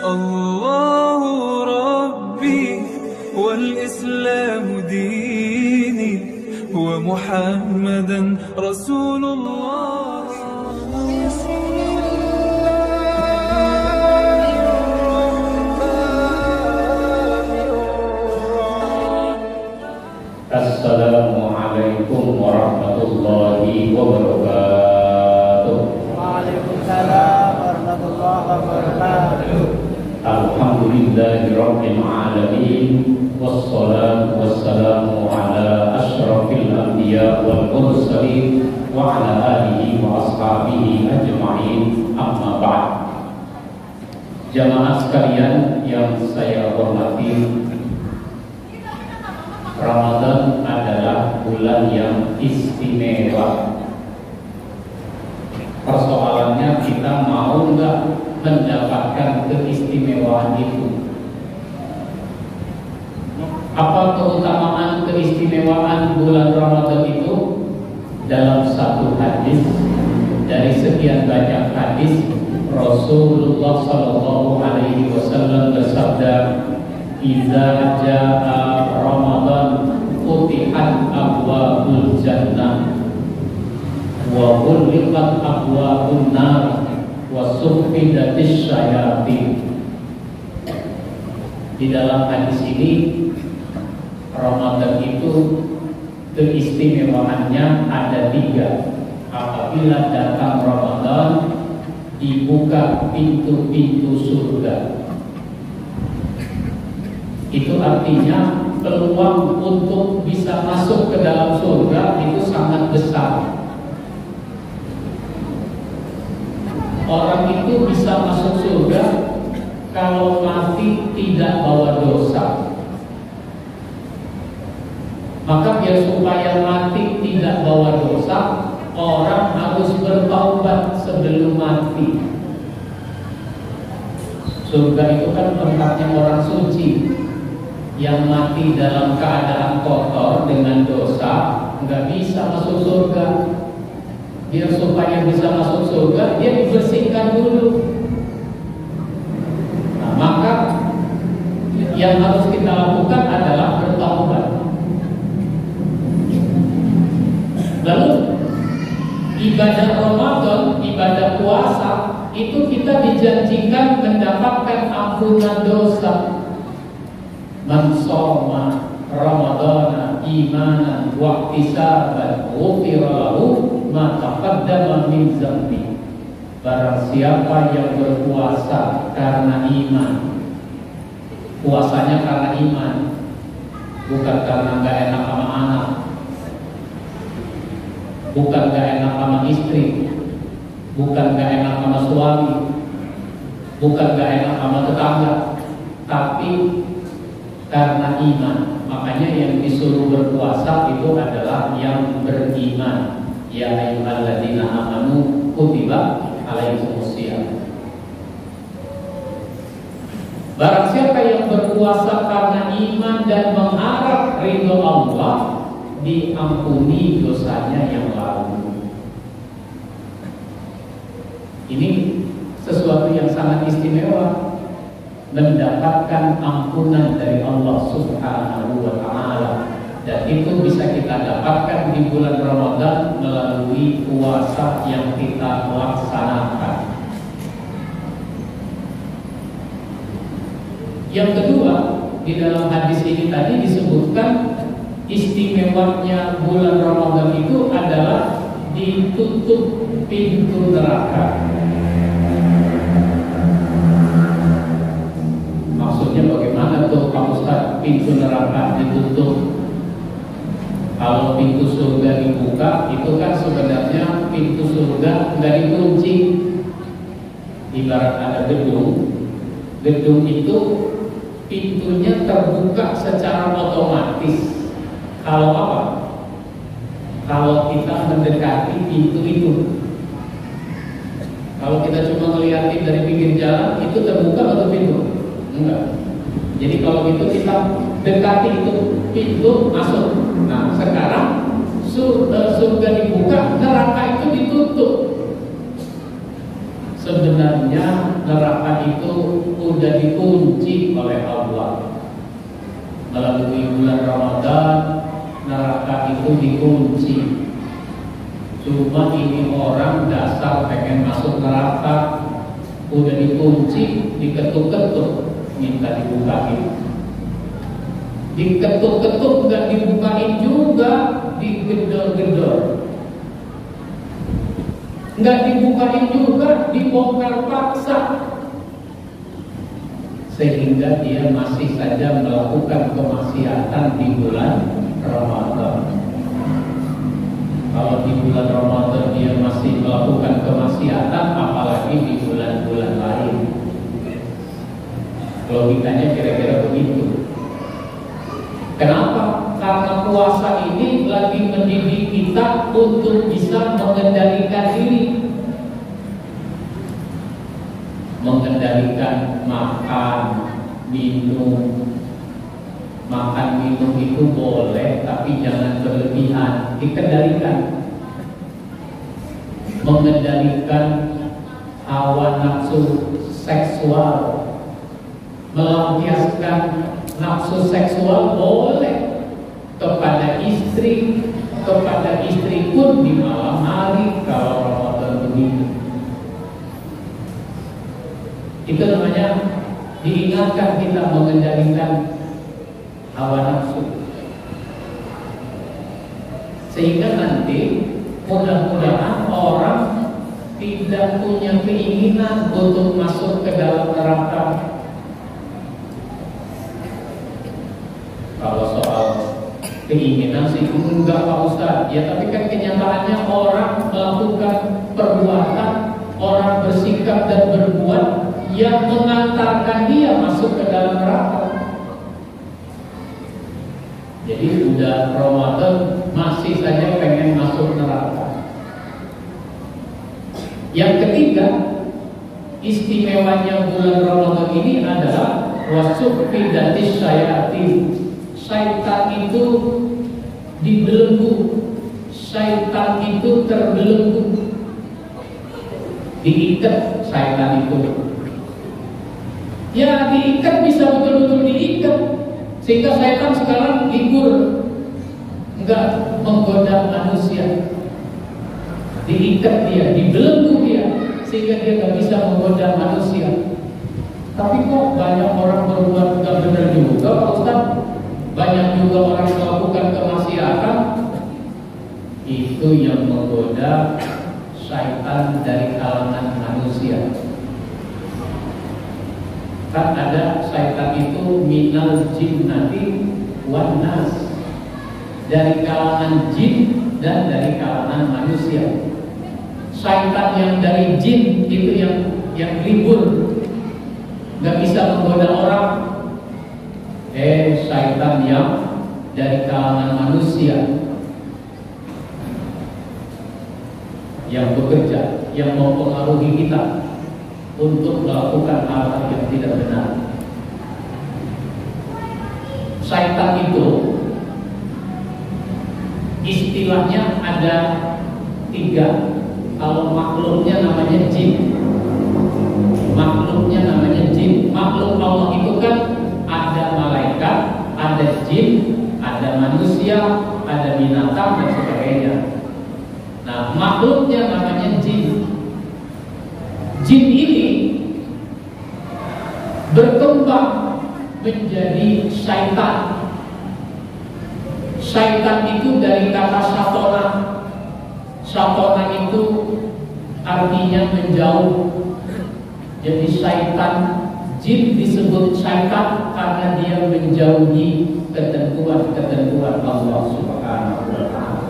الله ربي والإسلام ديني ومحمدا رسول الله. Assalamualaikum warahmatullahi wabarakatuh. Waalaikumsalam warahmatullahi wabarakatuh. Alhamdulillahirabbil alamin wassalatu wassalamu ala asyrafil anbiya wal mursalin wa ala alihi wa ashabihi ajma'in, amma ba'd. Jamaah sekalian yang saya hormati, Ramadan adalah bulan yang istimewa. Persoalannya kita mau nggak mendapatkan keistimewaan itu. Apa keutamaan keistimewaan bulan Ramadan itu? Dalam satu hadis dari sekian banyak hadis, Rasulullah Shallallahu Alaihi Wasallam bersabda, "Idza jaa Ramadan futihat abwabul jannah wa ghulqat abwabun nar wa suffidatis syayatin." Di dalam hadis ini, Ramadan itu keistimewaannya ada 3. Apabila datang Ramadan, dibuka pintu-pintu surga. Itu artinya peluang untuk bisa masuk ke dalam surga itu sangat besar. Orang itu bisa masuk surga kalau mati tidak bawa dosa. Maka biar supaya mati tidak bawa dosa, orang harus bertaubat sebelum mati. Surga itu kan tempatnya orang suci. Yang mati dalam keadaan kotor dengan dosa nggak bisa masuk surga. Biar supaya bisa masuk surga, dia dibersihkan dulu. Nah, maka yang harus kita lakukan adalah bertaubat. Lalu ibadah Ramadan, ibadah puasa, itu kita dijanjikan mendapatkan ampunan dosa. Man shoma Ramadana imanan wa ihtisaban ghufira lahu ma taqaddama min dzambi. Barang siapa yang berpuasa karena iman, puasanya karena iman, bukan karena nggak enak sama anak, bukan nggak enak sama istri, bukan nggak enak sama suami, bukan nggak enak sama tetangga, tapi karena iman. Makanya yang disuruh berpuasa itu adalah yang beriman. Ya ayyuhalladzina amanu kutiba alaikumusiyam. Barang siapa yang berpuasa karena iman dan mengharap ridho Allah, diampuni dosanya yang lalu. Ini sesuatu yang sangat istimewa, mendapatkan ampunan dari Allah Subhanahu wa Ta'ala. Dan itu bisa kita dapatkan di bulan Ramadan melalui puasa yang kita laksanakan. Yang kedua, di dalam hadis ini tadi disebutkan istimewanya bulan Ramadan itu adalah ditutup pintu neraka. Maksudnya bagaimana tuh Pak Ustaz, pintu neraka ditutup? Kalau pintu surga dibuka, itu kan sebenarnya pintu surga nggak dikunci. Ibarat ada gedung itu pintunya terbuka secara otomatis. Kalau apa? Kalau kita mendekati pintu itu. Kalau kita cuma ngeliatin dari pinggir jalan, itu terbuka atau pintu? Enggak. Jadi kalau gitu kita dekati itu pintu masuk. Nah sekarang surga dibuka, neraka itu ditutup. Sebenarnya neraka itu udah melalui bulan Ramadan neraka itu dikunci. Cuma ini orang dasar pengen masuk neraka, udah dikunci, diketuk-ketuk, minta dibukain. Diketuk-ketuk nggak dibukain juga, digedor-gedor. Nggak dibukain juga, dibongkar paksa, sehingga dia masih saja melakukan kemaksiatan di bulan Ramadan. Kalau di bulan Ramadan dia masih melakukan kemaksiatan, apalagi di bulan-bulan lain. Logikanya kira-kira begitu. Kenapa? Karena puasa ini lagi mendidik kita untuk bisa mengendalikan diri, mengendalikan makan, minum. Makan minum itu boleh, tapi jangan berlebihan, dikendalikan. Mengendalikan hawa nafsu seksual, melampiaskan nafsu seksual boleh kepada istri pun di malam hari kalau Ramadan begitu. Itu namanya diingatkan kita mengendalikan hawa nafsu, sehingga nanti mudah-mudahan orang tidak punya keinginan untuk masuk ke dalam neraka. Kalau soal keinginan sih enggak Pak Ustaz, ya tapi kan kenyataannya orang melakukan perbuatan, orang bersikap dan berbuat yang mengantarkan dia masuk ke dalam neraka. Jadi udah Ramadan masih saja pengen masuk neraka. Yang ketiga, istimewanya bulan Ramadan ini adalah wasuffidatis syayatin. Syaitan itu dibelenggu, syaitan itu terbelenggu, diikat syaitan itu. Ya diikat, bisa betul-betul diikat, sehingga syaitan sekarang libur, enggak menggoda manusia. Diikat dia, dibelenggu dia, sehingga dia enggak bisa menggoda manusia. Tapi kok banyak orang berbuat enggak benar juga Pak Ustaz? Banyak juga orang melakukan kemaksiatan. Itu yang menggoda syaitan dari kalangan manusia. Kan ada syaitan itu minal jinnati wan nas, dari kalangan jin dan dari kalangan manusia. Syaitan yang dari jin itu yang libur, nggak bisa menggoda orang. Syaitan yang dari kalangan manusia yang bekerja, yang mempengaruhi kita untuk melakukan hal yang tidak benar. Syaitan itu istilahnya ada 3. Kalau makhluknya namanya jin. Makhluknya namanya jin. Makhluk Allah itu kan ada malaikat, ada jin, ada manusia, ada binatang dan sebagainya. Nah, makhluknya namanya jin. Jin ini berkembang menjadi syaitan. Syaitan itu dari kata syatona. Syatona itu artinya menjauh. Jadi syaitan, jin disebut syaitan karena dia menjauhi ketentuan-ketentuan Allah Subhanahu wa Ta'ala.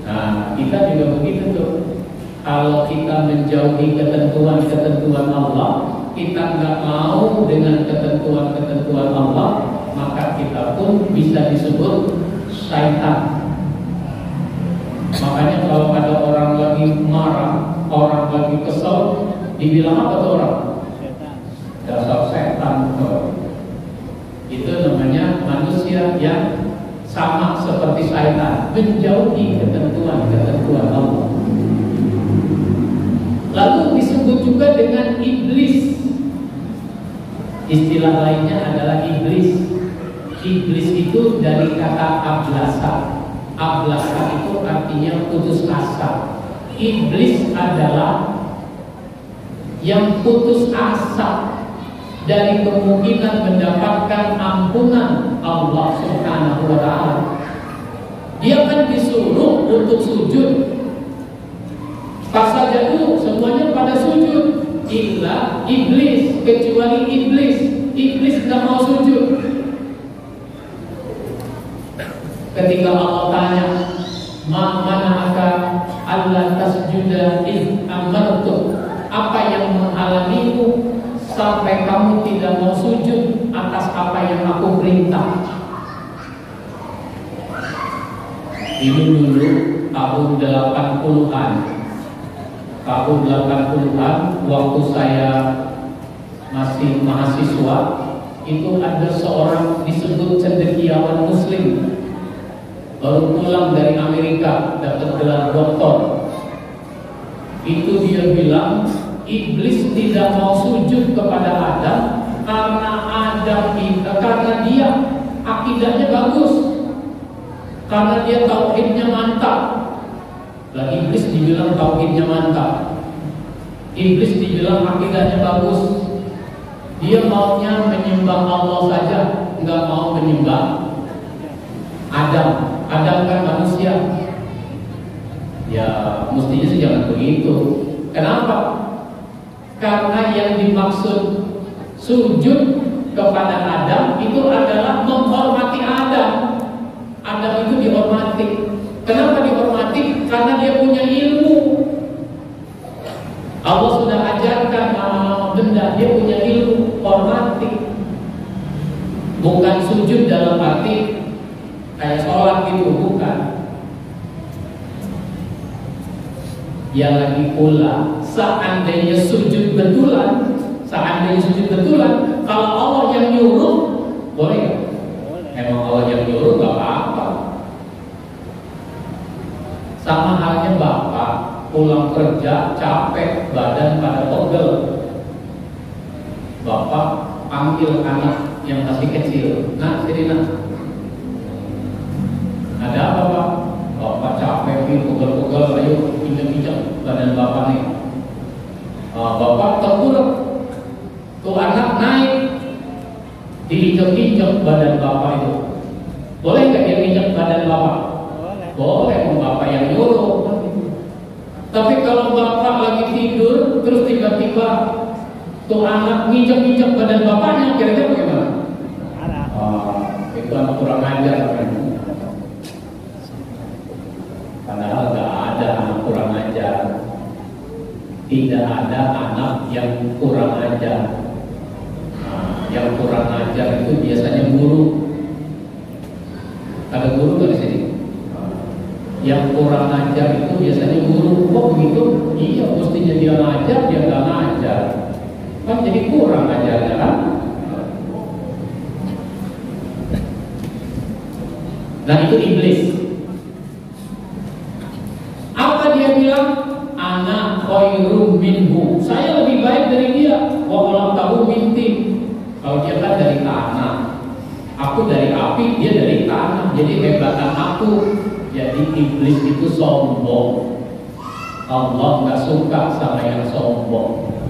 Nah, kita juga begitu tuh. Kalau kita menjauhi ketentuan-ketentuan Allah, kita nggak mau dengan ketentuan-ketentuan Allah, maka kita pun bisa disebut syaitan. Makanya kalau ada orang lagi marah, orang lagi kesel, dibilang apa tuh orang? Dasar setan. Itu namanya manusia yang sama seperti syaitan, menjauhi ketentuan-ketentuan Allah. Lalu disebut juga dengan iblis. Istilah lainnya adalah iblis. Iblis itu dari kata ablasa. Ablasa itu artinya putus asa. Iblis adalah yang putus asa dari kemungkinan mendapatkan ampunan Allah Subhanahu wa ta'ala. Dia kan disuruh untuk sujud. Pas saja dulu semuanya pada sujud, illa iblis, kecuali iblis. Iblis tidak mau sujud. Ketika Allah tanya, "Ma mana'aka alla tasjuda id amartu?" Apa yang menghalangimu sampai kamu tidak mau sujud atas apa yang aku perintah? Ini dulu tahun 80-an. Tahun 80-an waktu saya masih mahasiswa, itu ada seorang disebut cendekiawan muslim, baru pulang dari Amerika, dapat gelar doktor. Itu dia bilang iblis tidak mau sujud kepada Adam karena dia akidahnya bagus, karena dia tauhidnya mantap. Lah iblis dibilang tauhidnya mantap, iblis dibilang akidahnya bagus. Dia maunya menyembah Allah saja, nggak mau menyembah Adam. Adam kan manusia. Ya mestinya sih jangan begitu. Kenapa? Karena yang dimaksud sujud kepada Adam itu adalah menghormati Adam. Adam itu dihormati. Kenapa dihormati? Karena dia punya ilmu. Allah sudah ajarkan nama-nama benda, dia punya ilmu, hormati. Bukan sujud dalam arti kayak sholat gitu, bukan. Yang lagi pula, seandainya sujud betulan, kalau Allah yang nyuruh, boleh. Emang Allah yang nyuruh gak apa-apa. Sama halnya bapak pulang kerja capek, badan pada pegel, bapak panggil anak yang masih kecil, "Nak, sini nak. Ada apa pak?" "Bapak capek nih, pegel-pegel, ayo injak-injak badan bapak nih." Bapak terpuruk, tuh anak naik, diinjak-injak badan bapak itu. Boleh nggak dia injak badan bapak? Boleh, bapak yang nyuruh. Tapi kalau bapak lagi tidur, terus tiba-tiba tuh anak nginjak-nginjak badan bapaknya, kira-kira bagaimana? Itu anak kurang ajar kan? Padahal nggak ada anak kurang ajar. Tidak ada anak yang kurang ajar. Yang kurang ajar itu biasanya guru. Ada guru nggak di sini? Yang kurang ajar itu biasanya guru. Kok begitu? Iya, mestinya dia ngajar, dia nggak ngajar, kan jadi kurang ajarnya kan? Nah itu iblis. Apa dia bilang? Ana khairum minhu. Saya lebih baik dari dia. Wa ulang tahu minti. Kalau dia kan dari tanah, aku dari api, dia dari tanah. Jadi hebatan aku. Jadi iblis itu sombong. Allah nggak suka sama yang sombong.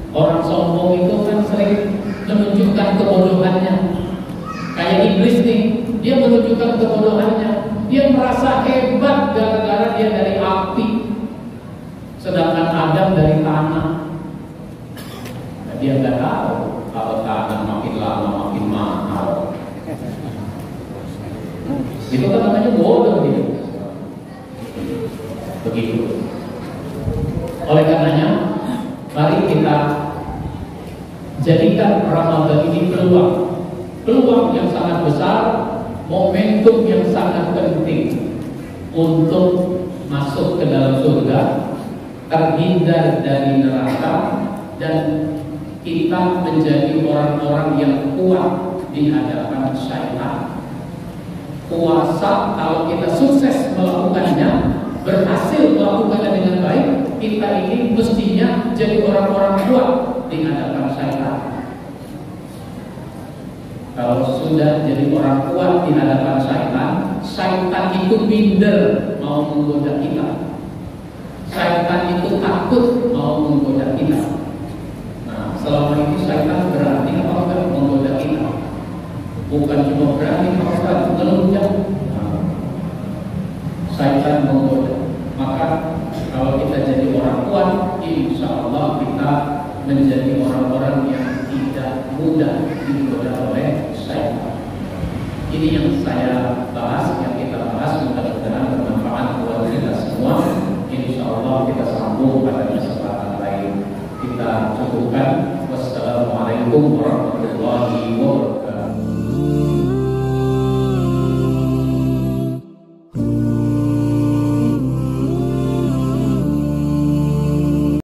Orang sombong itu kan sering menunjukkan kebodohannya. Kayak iblis nih, dia menunjukkan kebodohannya. Dia merasa hebat gara-gara dia dari api, sedangkan Adam dari tanah. Nah, dia nggak tahu kalau tanah makin lama makin mahal. Itu kan namanya bodoh dia. Begitu. Oleh karenanya, mari kita jadikan Ramadan ini peluang yang sangat besar, momentum yang sangat penting untuk masuk ke dalam surga, terhindar dari neraka, dan kita menjadi orang-orang yang kuat di hadapan syaitan. Puasa kalau kita sukses melakukannya, berhasil melakukannya dengan baik, kita ini mestinya jadi orang-orang kuat di hadapan syaitan. Kalau sudah jadi orang kuat di hadapan syaitan, syaitan itu minder mau menggoda kita. Syaitan itu takut mau menggoda kita. Nah, selama ini syaitan berani apa enggak menggoda kita? Bukan cuma berani, apa menunjuk. Syaitan menggoda. Maka kalau kita jadi orang kuat, insya Allah kita menjadi orang-orang yang tidak mudah digoda oleh syaitan. Ini yang saya bahas, yang kita bahas, mudah-mudahan bermanfaat buat kita semua. Insya Allah kita sambung pada kesempatan lain. Kita cukupkan. Wassalamualaikum warahmatullahi